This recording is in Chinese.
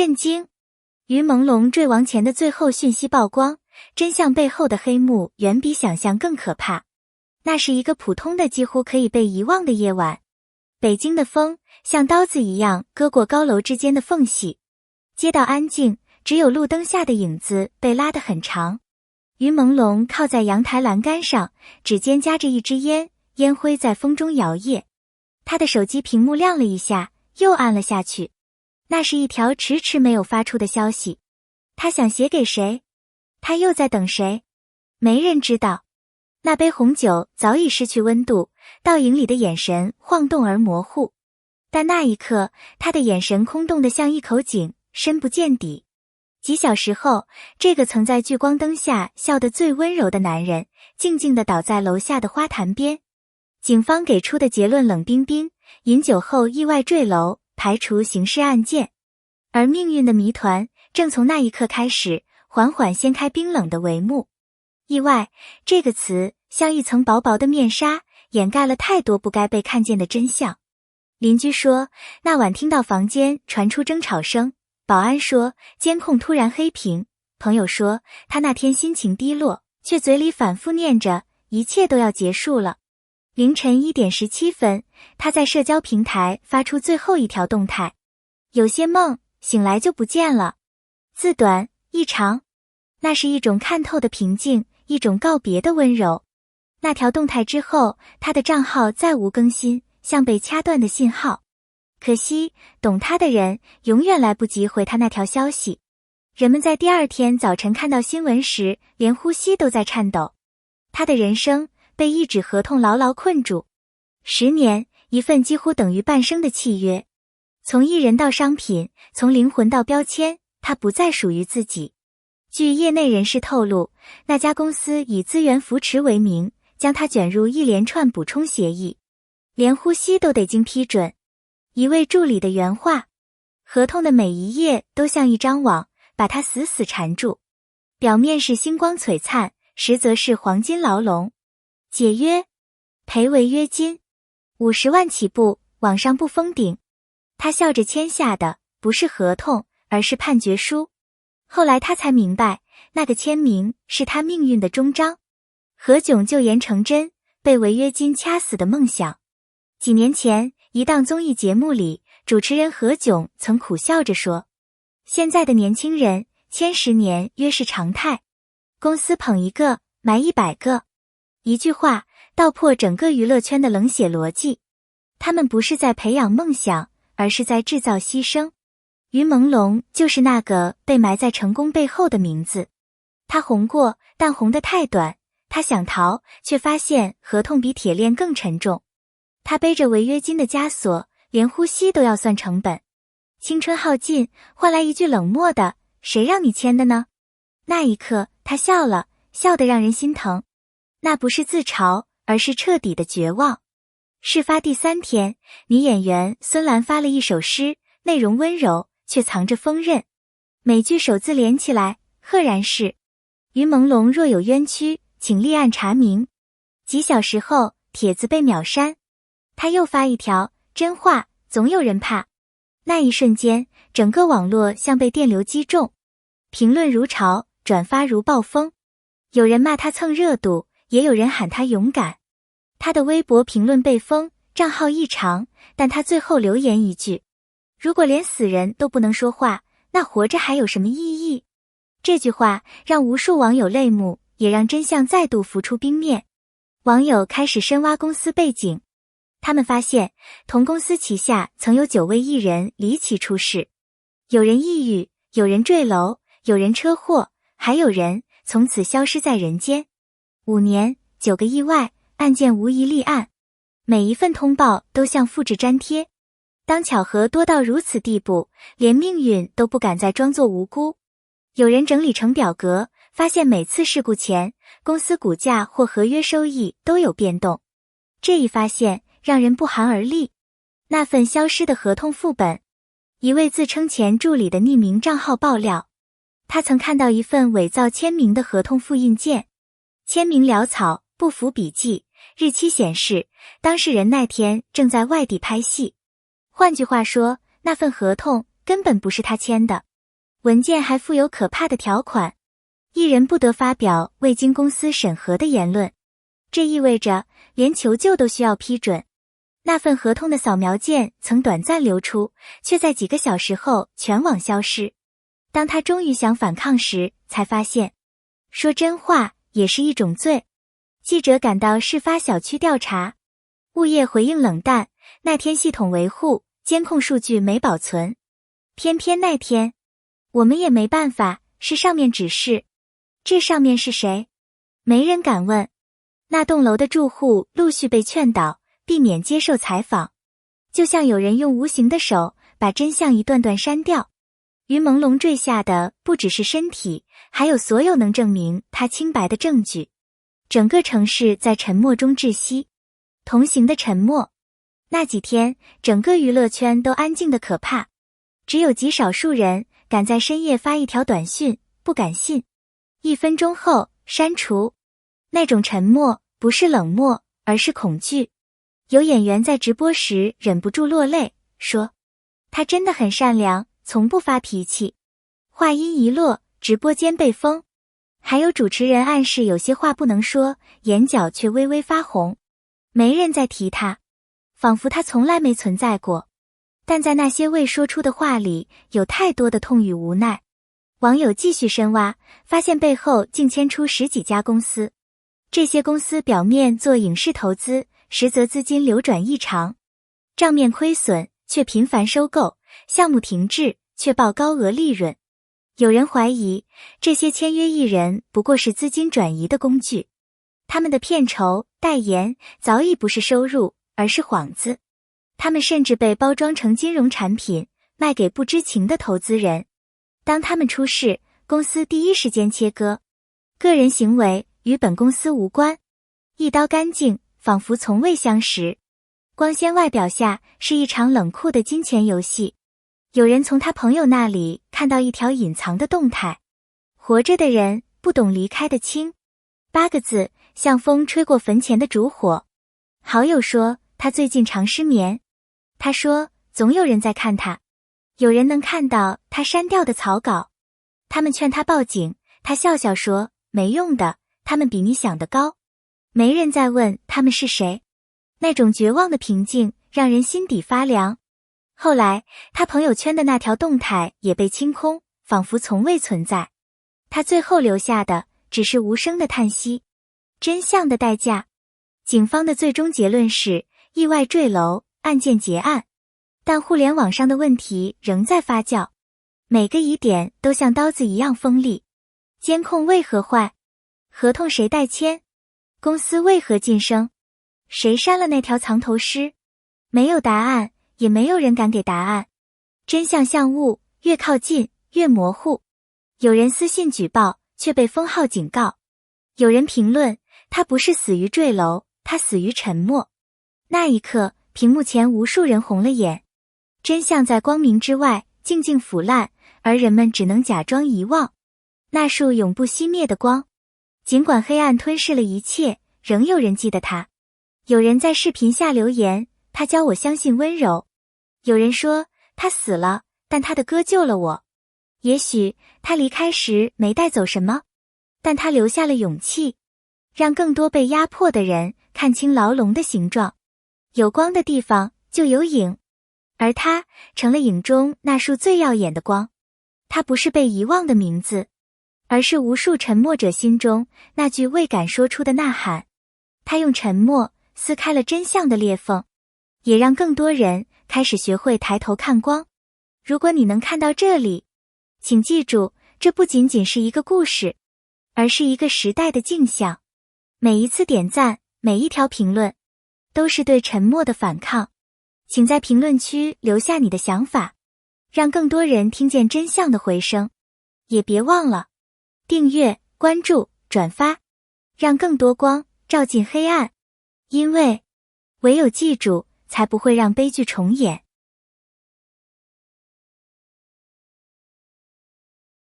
震惊！于朦胧坠亡前的最后讯息曝光，真相背后的黑幕远比想象更可怕。那是一个普通的几乎可以被遗忘的夜晚，北京的风像刀子一样割过高楼之间的缝隙，街道安静，只有路灯下的影子被拉得很长。于朦胧靠在阳台栏杆上，指尖夹着一支烟，烟灰在风中摇曳。他的手机屏幕亮了一下，又按了下去。那是一条迟迟没有发出的消息。他想写给谁？他又在等谁？没人知道。那杯红酒早已失去温度，倒影里的眼神晃动而模糊。但那一刻，他的眼神空洞得像一口井，深不见底。几小时后，这个曾在聚光灯下笑得最温柔的男人，静静地倒在楼下的花坛边。警方给出的结论冷冰冰：饮酒后意外坠楼，排除刑事案件。而命运的谜团正从那一刻开始，缓缓掀开冰冷的帷幕。意外这个词像一层薄薄的面纱，掩盖了太多不该被看见的真相。邻居说，那晚听到房间传出争吵声，保安说监控突然黑屏，朋友说他那天心情低落，却嘴里反复念着一切都要结束了。凌晨1点17分，他在社交平台发出最后一条动态：有些梦醒来就不见了，字短意长。那是一种看透的平静，一种告别的温柔。那条动态之后，他的账号再无更新，像被掐断的信号。可惜，懂他的人永远来不及回他那条消息。人们在第二天早晨看到新闻时，连呼吸都在颤抖。他的人生被一纸合同牢牢困住。10年，一份几乎等于半生的契约。从艺人到商品，从灵魂到标签，他不再属于自己。据业内人士透露，那家公司以资源扶持为名，将他卷入一连串补充协议，连呼吸都得经批准。一位助理的原话：合同的每一页都像一张网，把他死死缠住。表面是星光璀璨，实则是黄金牢笼。解约，赔违约金50万起步，网上不封顶。他笑着签下的不是合同，而是判决书。后来他才明白，那个签名是他命运的终章。何炅就言成真，被违约金掐死的梦想。几年前，一档综艺节目里，主持人何炅曾苦笑着说，现在的年轻人签10年约是常态，公司捧一个买100个。一句话道破整个娱乐圈的冷血逻辑。他们不是在培养梦想，而是在制造牺牲。于朦胧就是那个被埋在成功背后的名字。他红过，但红得太短。他想逃，却发现合同比铁链更沉重。他背着违约金的枷锁，连呼吸都要算成本。青春耗尽，换来一句冷漠的“谁让你签的呢？”那一刻，他笑了，笑得让人心疼。那不是自嘲，而是彻底的绝望。事发第3天，女演员孙兰发了一首诗，内容温柔，却藏着锋刃。每句首字连起来，赫然是于朦胧若有冤屈，请立案查明。几小时后，帖子被秒删。他又发一条，真话，总有人怕。那一瞬间，整个网络像被电流击中，评论如潮，转发如暴风。有人骂他蹭热度，也有人喊他勇敢。他的微博评论被封，账号异常，但他最后留言一句：如果连死人都不能说话，那活着还有什么意义？这句话让无数网友泪目，也让真相再度浮出冰面。网友开始深挖公司背景，他们发现同公司旗下曾有9位艺人离奇出事，有人抑郁，有人坠楼，有人车祸，还有人从此消失在人间。5年，9个意外，案件无一立案。每一份通报都像复制粘贴。当巧合多到如此地步，连命运都不敢再装作无辜。有人整理成表格，发现每次事故前，公司股价或合约收益都有变动。这一发现让人不寒而栗。那份消失的合同副本，一位自称前助理的匿名账号爆料，他曾看到一份伪造签名的合同复印件，签名潦草，不符笔迹，日期显示当事人那天正在外地拍戏。换句话说，那份合同根本不是他签的。文件还附有可怕的条款，艺人不得发表未经公司审核的言论，这意味着连求救都需要批准。那份合同的扫描件曾短暂流出，却在几个小时后全网消失。当他终于想反抗时，才发现说真话也是一种罪。记者赶到事发小区调查，物业回应冷淡，那天系统维护，监控数据没保存。偏偏那天，我们也没办法，是上面指示。这上面是谁？没人敢问。那栋楼的住户陆续被劝导，避免接受采访，就像有人用无形的手把真相一段段删掉。于朦胧坠下的不只是身体，还有所有能证明他清白的证据。整个城市在沉默中窒息，同行的沉默。那几天，整个娱乐圈都安静得可怕，只有极少数人敢在深夜发一条短讯，不敢信，1分钟后删除。那种沉默不是冷漠，而是恐惧。有演员在直播时忍不住落泪，说他真的很善良，从不发脾气。话音一落，直播间被封。还有主持人暗示有些话不能说，眼角却微微发红。没人再提他，仿佛他从来没存在过。但在那些未说出的话里，有太多的痛与无奈。网友继续深挖，发现背后竟牵出10几家公司。这些公司表面做影视投资，实则资金流转异常，账面亏损却频繁收购，项目停滞却报高额利润。有人怀疑，这些签约艺人不过是资金转移的工具，他们的片酬、代言早已不是收入，而是幌子。他们甚至被包装成金融产品，卖给不知情的投资人。当他们出事，公司第一时间切割，个人行为与本公司无关，一刀干净，仿佛从未相识。光鲜外表下是一场冷酷的金钱游戏。有人从他朋友那里看到一条隐藏的动态：活着的人不懂离开的轻，8个字，像风吹过坟前的烛火。好友说他最近常失眠，他说总有人在看他，有人能看到他删掉的草稿。他们劝他报警，他笑笑说没用的，他们比你想的高。没人再问他们是谁。那种绝望的平静让人心底发凉。后来他朋友圈的那条动态也被清空，仿佛从未存在。他最后留下的只是无声的叹息。真相的代价。警方的最终结论是意外坠楼，案件结案。但互联网上的问题仍在发酵，每个疑点都像刀子一样锋利。监控为何坏？合同谁代签？公司为何晋升？谁删了那条藏头诗？没有答案，也没有人敢给答案。真相像雾，越靠近越模糊。有人私信举报，却被封号警告。有人评论，他不是死于坠楼，他死于沉默。那一刻，屏幕前无数人红了眼。真相在光明之外静静腐烂，而人们只能假装遗忘。那束永不熄灭的光，尽管黑暗吞噬了一切，仍有人记得它。有人在视频下留言，他教我相信温柔。有人说他死了，但他的歌救了我。也许他离开时没带走什么，但他留下了勇气，让更多被压迫的人看清牢笼的形状。有光的地方就有影，而他成了影中那束最耀眼的光。他不是被遗忘的名字，而是无数沉默者心中那句未敢说出的呐喊。他用沉默撕开了真相的裂缝，也让更多人开始学会抬头看光。如果你能看到这里，请记住，这不仅仅是一个故事，而是一个时代的镜像。每一次点赞，每一条评论，都是对沉默的反抗。请在评论区留下你的想法，让更多人听见真相的回声。也别忘了订阅、关注、转发，让更多光照进黑暗。因为唯有记住，才不会让悲剧重演。